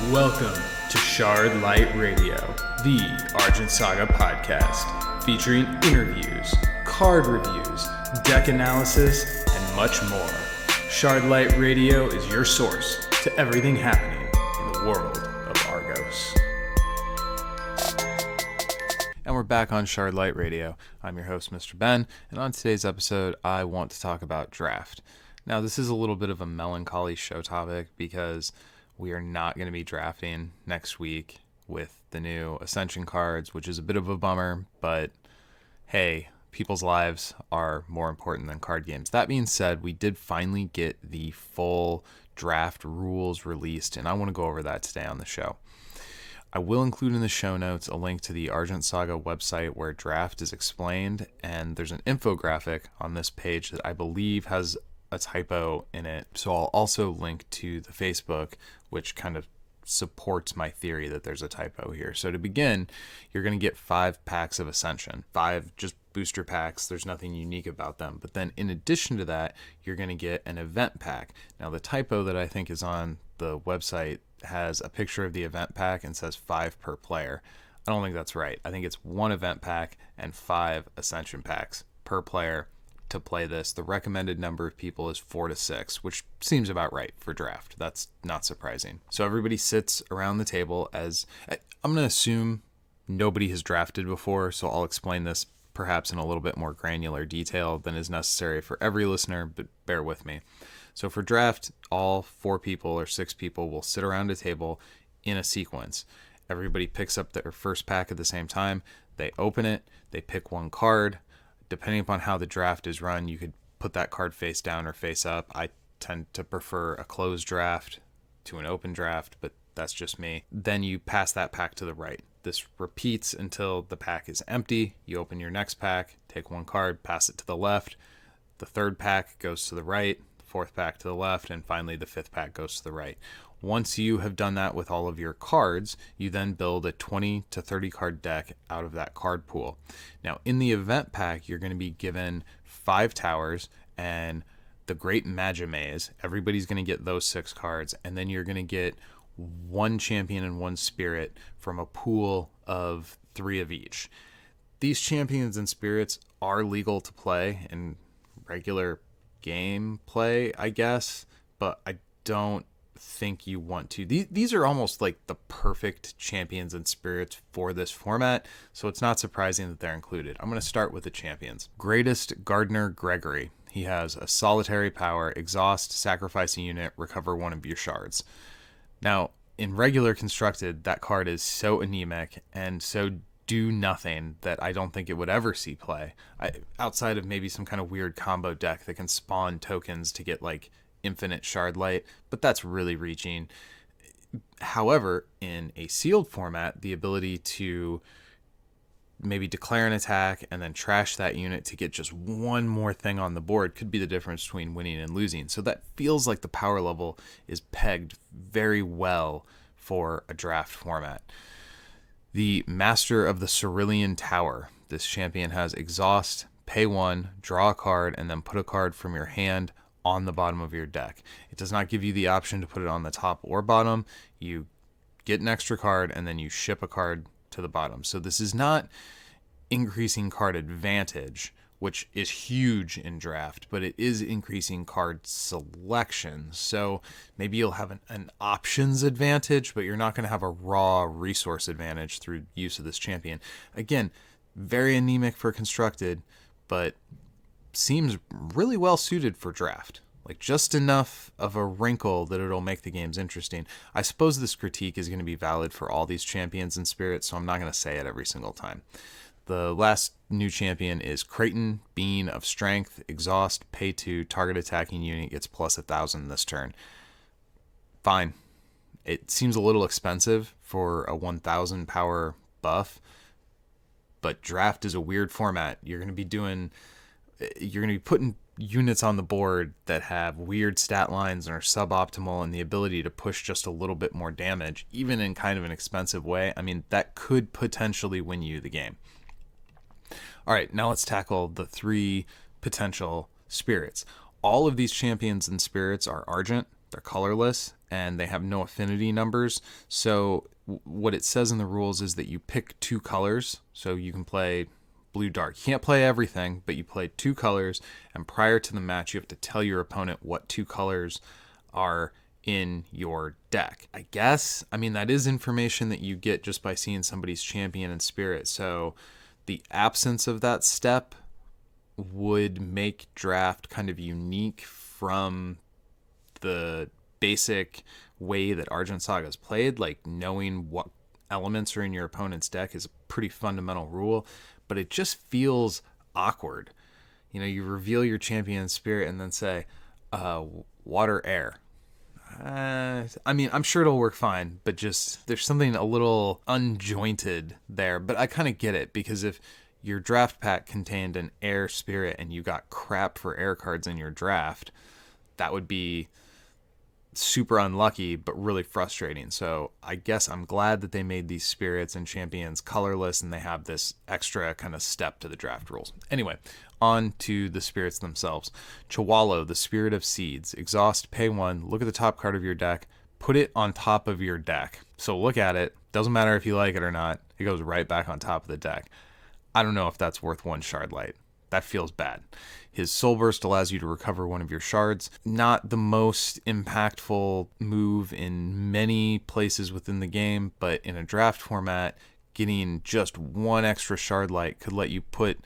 Welcome to Shardlight Radio, the Argent Saga podcast, featuring interviews, card reviews, deck analysis, and much more. Shardlight Radio is your source to everything happening in the world of Argos. And we're back on Shardlight Radio. I'm your host, Mr. Ben, and on today's episode, I want to talk about draft. Now, this is a little bit of a melancholy show topic because we are not going to be drafting next week with the new Ascension cards, which is a bit of a bummer, but hey, people's lives are more important than card games. That being said, we did finally get the full draft rules released, and I want to go over that today on the show. I will include in the show notes a link to the Argent Saga website where draft is explained, and there's an infographic on this page that I believe has a typo in it. So I'll also link to the Facebook, which kind of supports my theory that there's a typo here. So to begin, you're going to get 5 packs of Ascension, 5 just booster packs. There's nothing unique about them. But then in addition to that, you're going to get an event pack. Now the typo that I think is on the website has a picture of the event pack and says 5 per player. I don't think that's right. I think it's 1 event pack and 5 Ascension packs per player to play this. The recommended number of people is 4 to 6, which seems about right for draft. That's not surprising. So everybody sits around the table as I'm going to assume nobody has drafted before, so I'll explain this perhaps in a little bit more granular detail than is necessary for every listener, but bear with me. So for draft, all 4 people or 6 people will sit around a table in a sequence. Everybody picks up their first pack at the same time. They open it. They pick 1 card. Depending upon how the draft is run, you could put that card face down or face up. I tend to prefer a closed draft to an open draft, but that's just me. Then you pass that pack to the right. This repeats until the pack is empty. You open your next pack, take 1 card, pass it to the left. The 3rd pack goes to the right, the 4th pack to the left, and finally the 5th pack goes to the right. Once you have done that with all of your cards, you then build a 20 to 30 card deck out of that card pool. Now, in the event pack, you're going to be given 5 towers and the Great Magi Maze. Everybody's going to get those 6 cards, and then you're going to get 1 champion and 1 spirit from a pool of 3 of each. These champions and spirits are legal to play in regular game play, I guess, but I don't think you want to. These are almost like the perfect champions and spirits for this format, so it's not surprising that they're included. I'm going to start with the champions. Greatest Gardener Gregory. He has a solitary power, exhaust, sacrifice a unit, recover 1 of your shards. Now, in regular constructed, that card is so anemic and so do nothing that I don't think it would ever see play. Outside of maybe some kind of weird combo deck that can spawn tokens to get like infinite Shardlight, but that's really reaching. However, in a sealed format, the ability to maybe declare an attack and then trash that unit to get just 1 more thing on the board could be the difference between winning and losing. So that feels like the power level is pegged very well for a draft format. The Master of the Cerulean Tower. This champion has exhaust, pay 1, draw a card, and then put a card from your hand on the bottom of your deck. It does not give you the option to put it on the top or bottom. You get an extra card and then you ship a card to the bottom. So this is not increasing card advantage, which is huge in draft, but it is increasing card selection. So maybe you'll have an options advantage, but you're not going to have a raw resource advantage through use of this champion. Again, very anemic for constructed, but seems really well suited for draft. Like just enough of a wrinkle that it'll make the games interesting. I suppose this critique is going to be valid for all these champions and spirits, so I'm not going to say it every single time. The last new champion is Creighton, Bean of Strength, exhaust, pay 2, target attacking unit gets plus 1,000 this turn. Fine. It seems a little expensive for a 1,000 power buff, but draft is a weird format. You're going to be putting units on the board that have weird stat lines and are suboptimal, and the ability to push just a little bit more damage, even in kind of an expensive way. I mean, that could potentially win you the game. All right, now let's tackle the 3 potential spirits. All of these champions and spirits are Argent. They're colorless, and they have no affinity numbers. So what it says in the rules is that you pick 2 colors. So you can play blue dark. You can't play everything, but you play 2 colors, and prior to the match you have to tell your opponent what 2 colors are in your deck. I guess, I mean, that is information that you get just by seeing somebody's champion and spirit. So the absence of that step would make draft kind of unique from the basic way that Argent Saga is played. Like, knowing what elements are in your opponent's deck is a pretty fundamental rule, but it just feels awkward. You know, you reveal your champion spirit and then say, water, air. I mean, I'm sure it'll work fine, but just there's something a little unjointed there. But I kind of get it, because if your draft pack contained an air spirit and you got crap for air cards in your draft, that would be super unlucky, but really frustrating. So I guess I'm glad that they made these spirits and champions colorless, and they have this extra kind of step to the draft rules. Anyway, on to the spirits themselves. Chawalo, the Spirit of Seeds. Exhaust, pay 1, look at the top card of your deck, put it on top of your deck. So look at it, doesn't matter if you like it or not, it goes right back on top of the deck. I don't know if that's worth 1 Shardlight. That feels bad. His Soul Burst allows you to recover 1 of your shards. Not the most impactful move in many places within the game, but in a draft format, getting just 1 extra Shardlight could let you put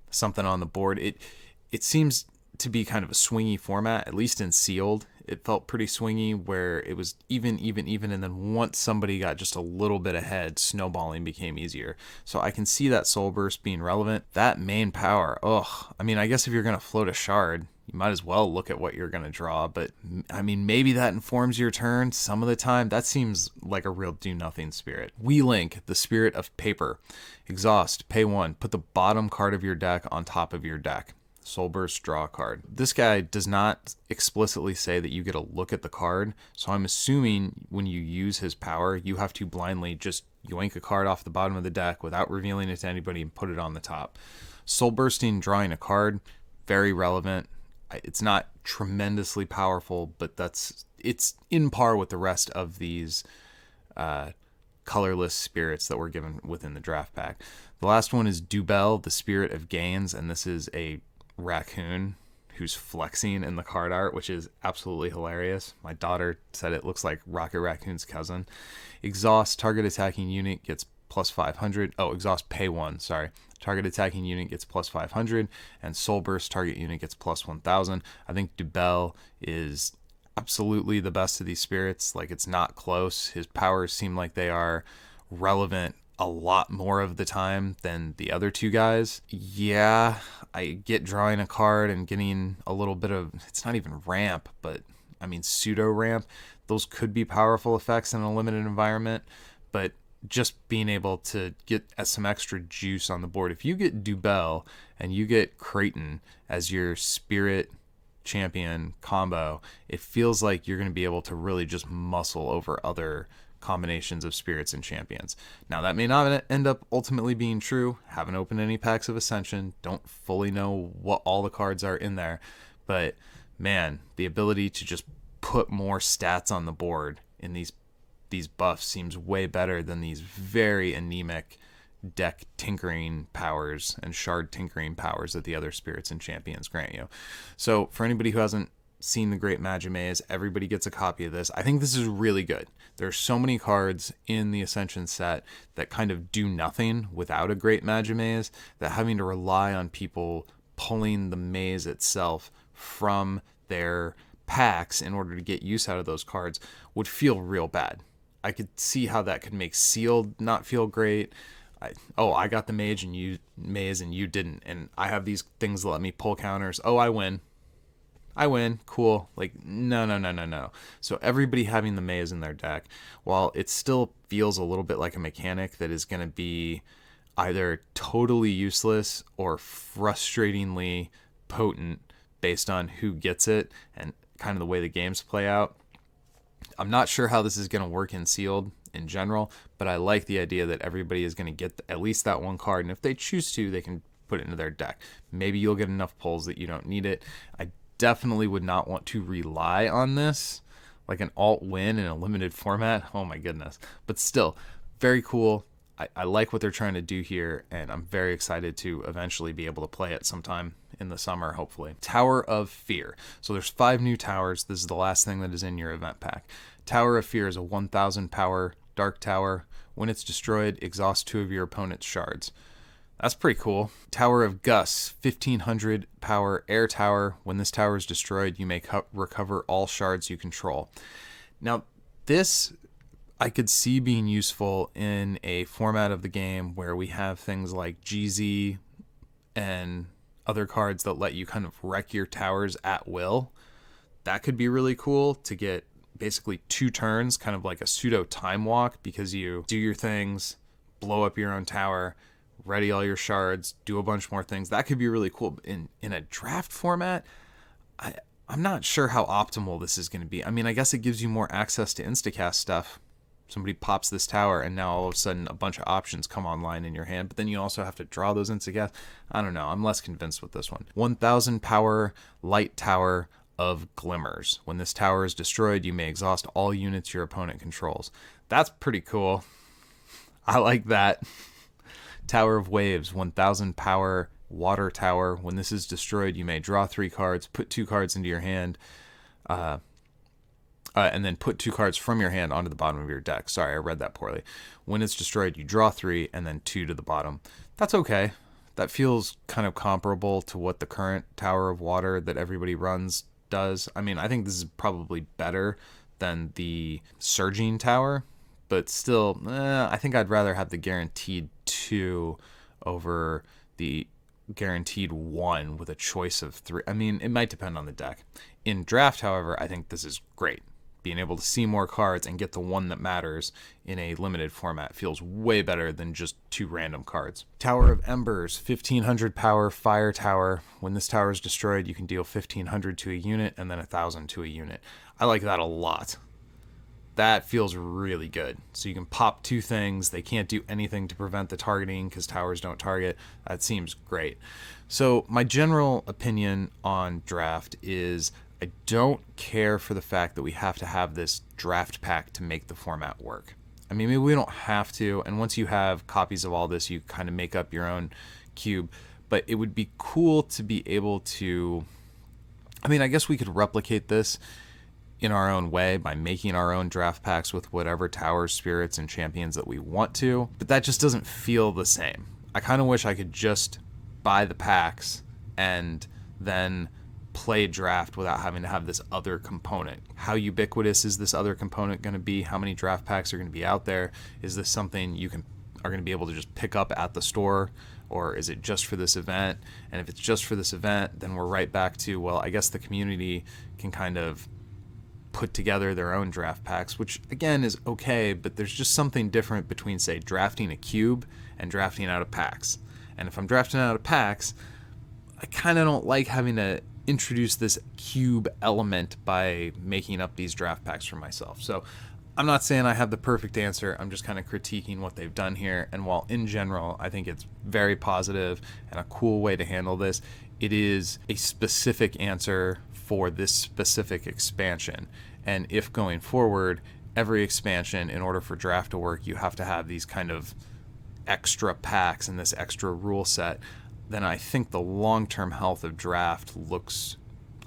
something on the board. It seems to be kind of a swingy format, at least in sealed. It felt pretty swingy, where it was even, and then once somebody got just a little bit ahead, snowballing became easier. So I can see that Soul Burst being relevant. That main power, I mean, I guess if you're going to float a shard, you might as well look at what you're going to draw, but I mean, maybe that informs your turn some of the time. That seems like a real do-nothing spirit. We Link, the Spirit of Paper. Exhaust, pay 1, put the bottom card of your deck on top of your deck. Soul Burst, draw a card. This guy does not explicitly say that you get a look at the card, so I'm assuming when you use his power, you have to blindly just yoink a card off the bottom of the deck without revealing it to anybody and put it on the top. Soul Bursting, drawing a card, very relevant. It's not tremendously powerful, but it's in par with the rest of these colorless spirits that were given within the draft pack. The last one is Dubel, the Spirit of Gains, and this is a raccoon who's flexing in the card art, which is absolutely hilarious. My daughter said it looks like Rocket Raccoon's cousin. Exhaust, target attacking unit gets plus 500. Exhaust, pay 1, sorry. Target attacking unit gets plus 500, and Soul Burst, target unit gets plus 1000. I think Dubel is absolutely the best of these spirits. Like, it's not close. His powers seem like they are relevant a lot more of the time than the other 2 guys. Yeah, I get drawing a card and getting a little bit of, it's not even ramp, but I mean pseudo ramp. Those could be powerful effects in a limited environment, but just being able to get some extra juice on the board. If you get Dubel and you get Creighton as your spirit champion combo, it feels like you're going to be able to really just muscle over other combinations of spirits and champions. Now, that may not end up ultimately being true. Haven't opened any packs of Ascension, don't fully know what all the cards are in there, but man, the ability to just put more stats on the board in these buffs seems way better than these very anemic deck tinkering powers and shard tinkering powers that the other spirits and champions grant you. So for anybody who hasn't seen the Great Magi Maze, everybody gets a copy of this. I think this is really good. There's so many cards in the Ascension set that kind of do nothing without a Great Magi Maze, that having to rely on people pulling the maze itself from their packs in order to get use out of those cards would feel real bad. I could see how that could make sealed not feel great. I got the maze and you didn't, and I have these things that let me pull counters. I win, cool. Like, no. So everybody having the maze in their deck, while it still feels a little bit like a mechanic that is going to be either totally useless or frustratingly potent based on who gets it and kind of the way the games play out, I'm not sure how this is going to work in sealed in general, but I like the idea that everybody is going to get at least that one card, and if they choose to, they can put it into their deck. Maybe you'll get enough pulls that you don't need it. I definitely would not want to rely on this like an alt win in a limited format. Oh my goodness. But still, very cool. I like what they're trying to do here, and I'm very excited to eventually be able to play it sometime in the summer, hopefully. Tower of Fear. So there's 5 new towers. This is the last thing that is in your event pack. Tower of Fear is a 1,000 power dark tower. When it's destroyed, exhaust 2 of your opponent's shards. That's pretty cool. Tower of Gus, 1,500 power air tower. When this tower is destroyed, you may recover all shards you control. Now, this I could see being useful in a format of the game where we have things like GZ and other cards that let you kind of wreck your towers at will. That could be really cool to get basically 2 turns, kind of like a pseudo time walk, because you do your things, blow up your own tower, ready all your shards, do a bunch more things. That could be really cool. In a draft format, I'm not sure how optimal this is going to be. I mean, I guess it gives you more access to instacast stuff. Somebody pops this tower, and now all of a sudden a bunch of options come online in your hand, but then you also have to draw those instacast. I don't know. I'm less convinced with this one. 1,000 power light tower of Glimmers. When this tower is destroyed, you may exhaust all units your opponent controls. That's pretty cool. I like that. Tower of Waves, 1,000 power water tower. When this is destroyed, you may draw 3 cards, put 2 cards into your hand, and then put 2 cards from your hand onto the bottom of your deck. Sorry, I read that poorly. When it's destroyed, you draw 3 and then 2 to the bottom. That's okay. That feels kind of comparable to what the current Tower of Water that everybody runs does. I mean, I think this is probably better than the Surging Tower, but still, I think I'd rather have the guaranteed 2 over the guaranteed 1 with a choice of 3. I mean, it might depend on the deck. In draft, however, I think this is great. Being able to see more cards and get the one that matters in a limited format feels way better than just 2 random cards. Tower of Embers, 1,500 power fire tower. When this tower is destroyed, you can deal 1,500 to a unit and then 1,000 to a unit. I like that a lot. That feels really good. So you can pop 2 things. They can't do anything to prevent the targeting because towers don't target. That seems great. So my general opinion on draft is I don't care for the fact that we have to have this draft pack to make the format work. I mean, maybe we don't have to, and once you have copies of all this, you kind of make up your own cube, but it would be cool to be able to, I mean, I guess we could replicate this in our own way by making our own draft packs with whatever towers, spirits, and champions that we want to, but that just doesn't feel the same. I kind of wish I could just buy the packs and then play draft without having to have this other component. How ubiquitous is this other component going to be? How many draft packs are going to be out there? Is this something you are going to be able to just pick up at the store, or is it just for this event? And if it's just for this event, then we're right back to, well, I guess the community can kind of put together their own draft packs, which again is okay, but there's just something different between, say, drafting a cube and drafting out of packs. And if I'm drafting out of packs, I kind of don't like having to introduce this cube element by making up these draft packs for myself. So I'm not saying I have the perfect answer. I'm just kind of critiquing what they've done here. And while in general, I think it's very positive and a cool way to handle this, it is a specific answer for this specific expansion. And if going forward, every expansion, in order for draft to work, you have to have these kind of extra packs and this extra rule set, then I think the long-term health of draft looks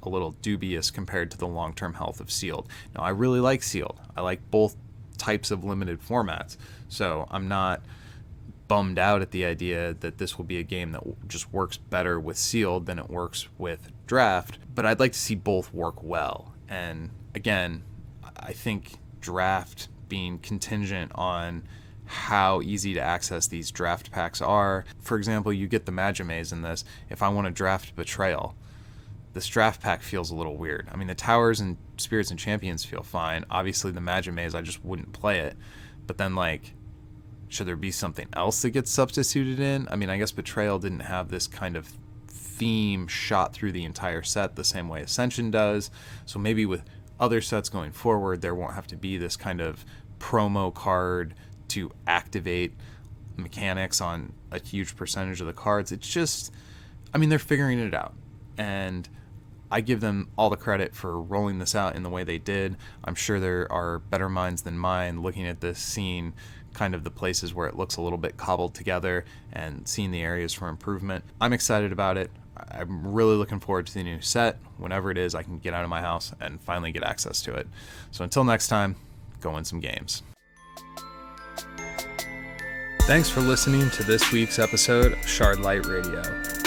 a little dubious compared to the long-term health of sealed. Now, I really like sealed. I like both types of limited formats, so I'm not bummed out at the idea that this will be a game that just works better with sealed than it works with draft, but I'd like to see both work well. And again, I think draft being contingent on how easy to access these draft packs are. For example, you get the Magi in this. If I want to draft Betrayal, this draft pack feels a little weird. I mean, the towers and spirits and champions feel fine. Obviously, the Magi, I just wouldn't play it. But then, like, should there be something else that gets substituted in? I mean, I guess Betrayal didn't have this kind of theme shot through the entire set the same way Ascension does. So maybe with other sets going forward, there won't have to be this kind of promo card to activate mechanics on a huge percentage of the cards. It's just, I mean, they're figuring it out. And I give them all the credit for rolling this out in the way they did. I'm sure there are better minds than mine looking at this scene, kind of the places where it looks a little bit cobbled together and seeing the areas for improvement. I'm excited about it. I'm really looking forward to the new set. Whenever it is, I can get out of my house and finally get access to it. So until next time, go win some games. Thanks for listening to this week's episode of Shardlight Radio.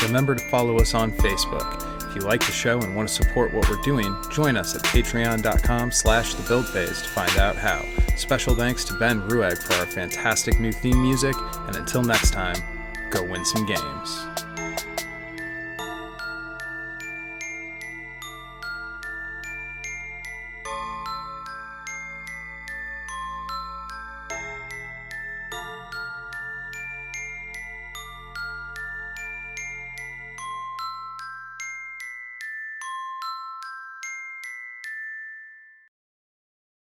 Remember to follow us on Facebook. If you like the show and want to support what we're doing, join us at patreon.com/thebuildphase to find out how. Special thanks to Ben Rueg for our fantastic new theme music, and until next time, go win some games.